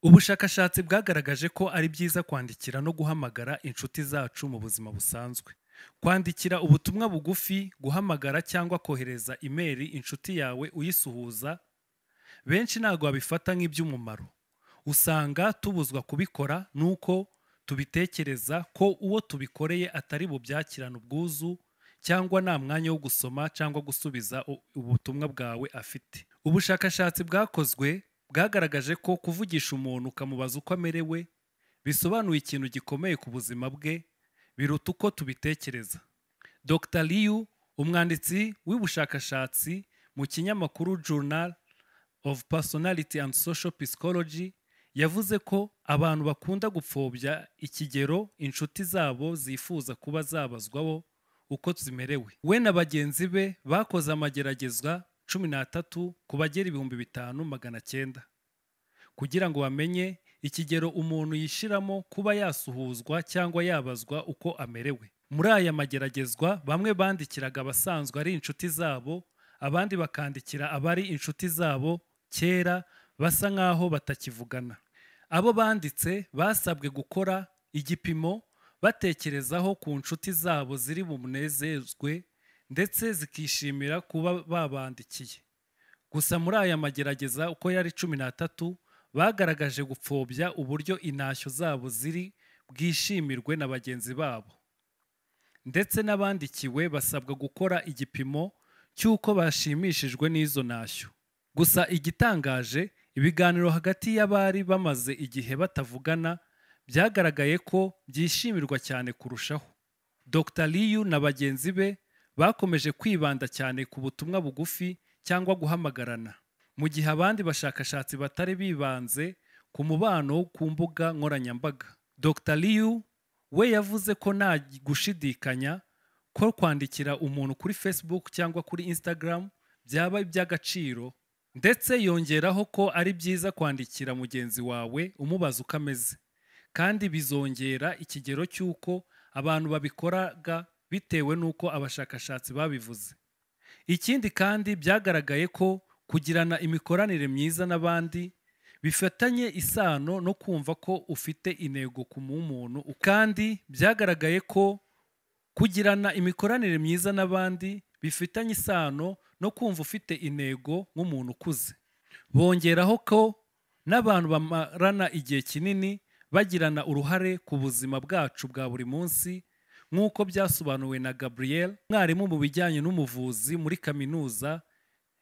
Ubushakashatsi bwagaragaje ko ari byiza kwandikira no guhamagara inshuti zacu mu buzima busanzwe. Kwandikira ubutumwa bugufi, guhamagara cyangwa kohereza imeri inshuti yawe uyisuhuza, benshi ntabwo babifata nk'iby'umumaro. Usanga tubuzwa kubikora nuko tubitekereza ko uwo tubikoreye atari bubyakirane ubwuzu cyangwa nta mwanya wo gusoma cyangwa gusubiza ubutumwa bwawe afite. Ubushakashatsi bwakozwe bwagaragaje ko kuvugisha umuntu ukamubaza uko amerewe bisobanuye ikintu gikomeye ku buzima bwe biruta uko tubitekereza. Dr. Liu, umwanditsi w'ubushakashatsi mu kinyamakuru Journal of Personality and Social Psychology, yavuze ko abantu bakunda gupfobya ikigero inshuti zabo zifuza kuba zabazwaho uko zimerewe. We na bagenzi be bakoze amageragezwa 13 ku bagera 5,900 kugira ngo bamenye ikigero umuntu yishiramo kuba yasuhuzwa cyangwa yabazwa uko amerewe. Muri aya mageragezwa bamwe bandikiraga abasanzwe ari inshuti zabo, abandi bakandikira abari inshuti zabo kera basa nkaho batakivugana. Abo banditse basabwe gukora igipimo batekerezaho ku nshuti zabo ziri bumunezezwe ndetse zikishimira kuba babandikiye. Gusa muri aya magerageza uko yari 13 bagaragaje gupfobya uburyo intashyo zabo ziri bwishimirwe na bagenzi babo. Ndetse n'abandikiwe basabwa gukora igipimo cy'uko bashimishijwe n'izo ntashyo. Gusa igitangaje, ibiganiro hagati y'abari bamaze igihe batavugana byagaragaye ko byishimirwa cyane kurushaho. Dr. Liu na bagenzi be bakomeje kwibanda cyane ku butumwa bugufi cyangwa guhamagarana, mu gihe abandi bashakashatsi batari bibanze ku mubano wo ku mbuga nkoranyambaga. Dr. Liu we yavuze ko nta gushidikanya ko kwandikira umuntu kuri Facebook cyangwa kuri Instagram byaba iby'agaciro, ndetse yongeraho ko ari byiza kwandikira mugenzi wawe umubaza uko ameze, kandi bizongera ikigero cy'uko abantu babikoraga bitewe n'uko abashakashatsi babivuze. Ikindi kandi byagaragaye ko kugirana imikoranire myiza n'abandi bifatanye isano no kumva ko ufite intego ku muntu, kandi byagaragaye ko kugirana imikoranire myiza n'abandi bifitanye isano no kumva ufite intego nk'umuntu ukuze. Bongeraho ko n'abantu bamarana igihe kinini bagirana uruhare ku buzima bwacu bwa buri munsi, nk'uko byasobanuwe na Gabriel, mwarimu mu bijyanye n'umuvuzi muri kaminuza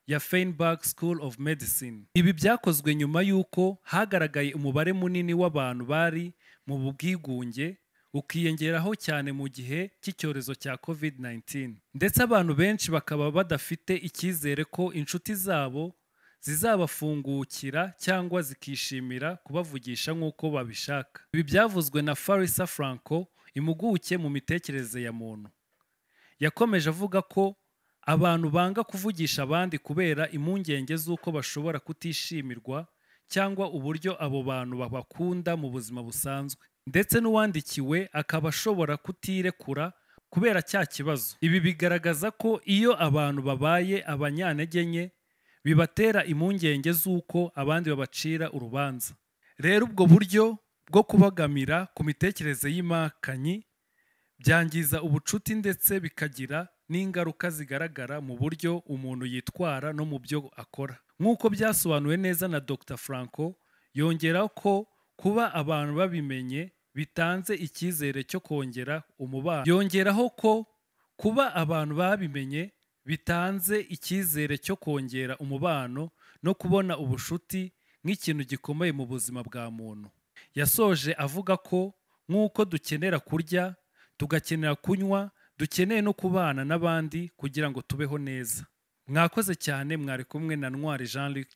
ya Feinberg School of Medicine. Ibi byakozwe nyuma y'uko hagaragaye umubare munini w'abantu bari mu bwigunge ukiyongeraho cyane mu gihe cy'icyorezo cya COVID-19, ndetse abantu benshi bakaba badafite icyizere ko inshuti zabo zizabafungukira cyangwa zikishimira kubavugisha nk'uko babishaka. Ibi byavuzwe na Farisa Franco, impuguke mu mitekerereze ya muntu. Yakomeje avuga ko abantu banga kuvugisha abandi kubera impungenge z'uko bashobora kutishimirwa cyangwa uburyo abo bantu babakunda mu buzima busanzwe, ndetse n'uwandikiwe akaba ashobora kutirekura kubera cya kibazo. Ibi bigaragaza ko iyo abantu babaye abanyantege nke bibatera impungenge z'uko abandi babacira urubanza. Rero ubwo buryo bwo kubagamira ku mitekerereze y'impakanyi byangiza ubucuti ndetse bikagira n'ingaruka zigaragara mu buryo umuntu yitwara no mu byo akora. Nk'uko byasobanuwe neza na Dr. Franco, yongeraho ko kuba abantu babimenye bitanze icyizere cyo kongera umubano. Yongeraho ko kuba abantu babimenye bitanze icyizere cyo kongera umubano no kubona ubushuti nk'ikintu gikomeye mu buzima bwa muntu. Yasoje avuga ko nk'uko dukenera kurya, tugakenera kunywa, dukeneye no kubana n'abandi kugira ngo tubeho neza. Mwakoze cyane, mwari kumwe na Ntwari Jean Luc.